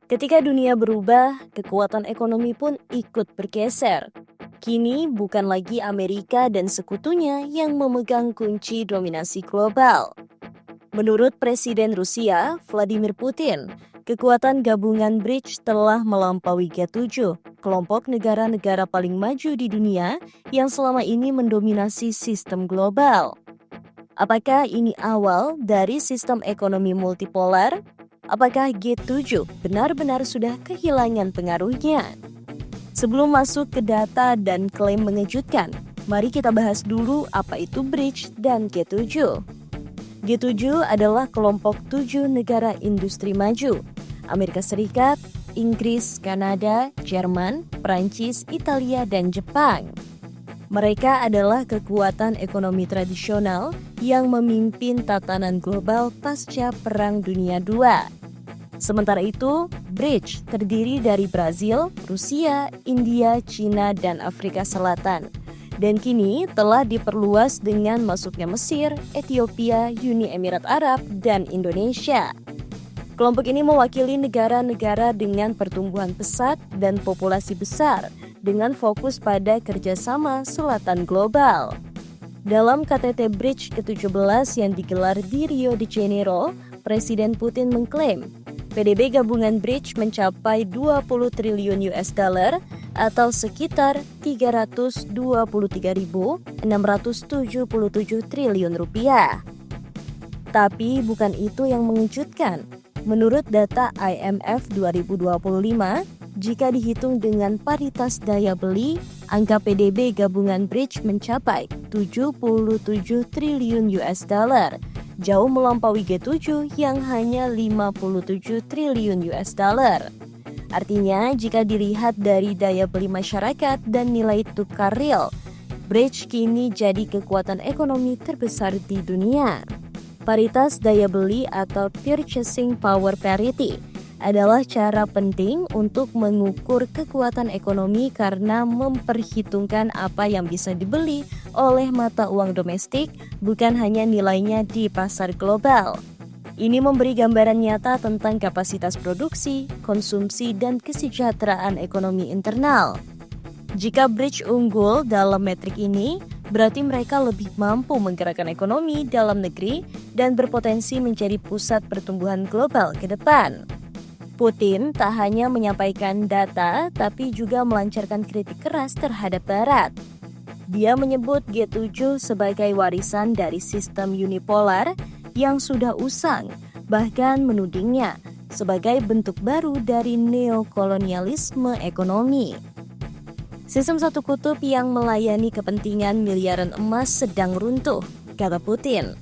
Ketika dunia berubah, kekuatan ekonomi pun ikut bergeser. Kini bukan lagi Amerika dan sekutunya yang memegang kunci dominasi global. Menurut Presiden Rusia, Vladimir Putin, kekuatan gabungan BRICS telah melampaui G7, kelompok negara-negara paling maju di dunia yang selama ini mendominasi sistem global. Apakah ini awal dari sistem ekonomi multipolar? Apakah G7 benar-benar sudah kehilangan pengaruhnya? Sebelum masuk ke data dan klaim mengejutkan, mari kita bahas dulu apa itu BRICS dan G7. G7 adalah kelompok 7 negara industri maju, Amerika Serikat, Inggris, Kanada, Jerman, Prancis, Italia, dan Jepang. Mereka adalah kekuatan ekonomi tradisional yang memimpin tatanan global pasca Perang Dunia II. Sementara itu, BRICS terdiri dari Brazil, Rusia, India, Cina, dan Afrika Selatan. Dan kini telah diperluas dengan masuknya Mesir, Ethiopia, Uni Emirat Arab, dan Indonesia. Kelompok ini mewakili negara-negara dengan pertumbuhan pesat dan populasi besar, dengan fokus pada kerjasama selatan global. Dalam KTT BRICS ke-17 yang digelar di Rio de Janeiro, Presiden Putin mengklaim PDB gabungan BRICS mencapai 20 triliun US dollar atau sekitar 323.677 triliun rupiah. Tapi bukan itu yang mengejutkan. Menurut data IMF 2025, jika dihitung dengan paritas daya beli, angka PDB gabungan BRICS mencapai 77 triliun US dollar, jauh melampaui G7 yang hanya 57 triliun US dollar. Artinya, jika dilihat dari daya beli masyarakat dan nilai tukar real, BRICS kini jadi kekuatan ekonomi terbesar di dunia. Paritas daya beli atau purchasing power parity adalah cara penting untuk mengukur kekuatan ekonomi karena memperhitungkan apa yang bisa dibeli oleh mata uang domestik, bukan hanya nilainya di pasar global. Ini memberi gambaran nyata tentang kapasitas produksi, konsumsi, dan kesejahteraan ekonomi internal. Jika BRICS unggul dalam metrik ini, berarti mereka lebih mampu menggerakkan ekonomi dalam negeri dan berpotensi menjadi pusat pertumbuhan global ke depan. Putin tak hanya menyampaikan data, tapi juga melancarkan kritik keras terhadap Barat. Dia menyebut G7 sebagai warisan dari sistem unipolar yang sudah usang, bahkan menudingnya sebagai bentuk baru dari neokolonialisme ekonomi. Sistem satu kutub yang melayani kepentingan miliaran emas sedang runtuh, kata Putin.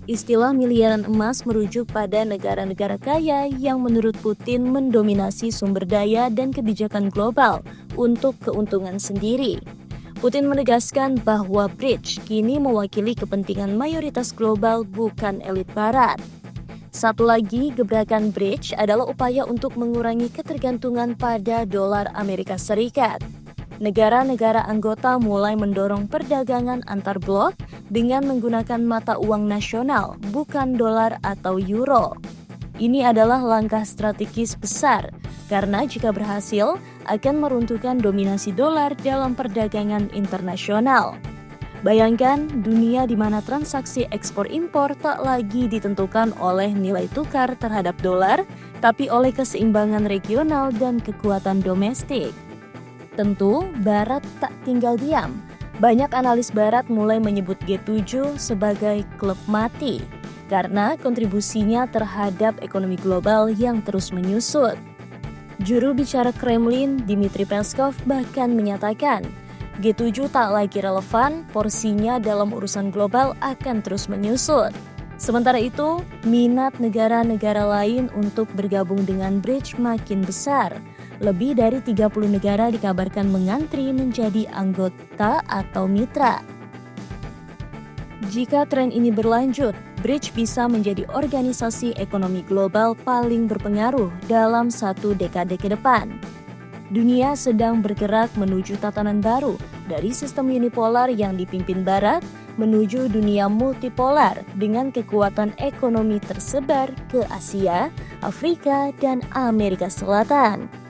Istilah miliaran emas merujuk pada negara-negara kaya yang menurut Putin mendominasi sumber daya dan kebijakan global untuk keuntungan sendiri. Putin menegaskan bahwa BRICS kini mewakili kepentingan mayoritas global, bukan elit barat. Satu lagi, gebrakan BRICS adalah upaya untuk mengurangi ketergantungan pada dolar Amerika Serikat. Negara-negara anggota mulai mendorong perdagangan antar blok dengan menggunakan mata uang nasional, bukan dolar atau euro. Ini adalah langkah strategis besar, karena jika berhasil, akan meruntuhkan dominasi dolar dalam perdagangan internasional. Bayangkan dunia di mana transaksi ekspor-impor tak lagi ditentukan oleh nilai tukar terhadap dolar, tapi oleh keseimbangan regional dan kekuatan domestik. Tentu, Barat tak tinggal diam. Banyak analis Barat mulai menyebut G7 sebagai klub mati karena kontribusinya terhadap ekonomi global yang terus menyusut. Juru bicara Kremlin, Dmitry Peskov, bahkan menyatakan G7 tak lagi relevan, porsinya dalam urusan global akan terus menyusut. Sementara itu, minat negara-negara lain untuk bergabung dengan BRICS makin besar. Lebih dari 30 negara dikabarkan mengantri menjadi anggota atau mitra. Jika tren ini berlanjut, BRICS bisa menjadi organisasi ekonomi global paling berpengaruh dalam 1 dekade ke depan. Dunia sedang bergerak menuju tatanan baru, dari sistem unipolar yang dipimpin Barat menuju dunia multipolar dengan kekuatan ekonomi tersebar ke Asia, Afrika, dan Amerika Selatan.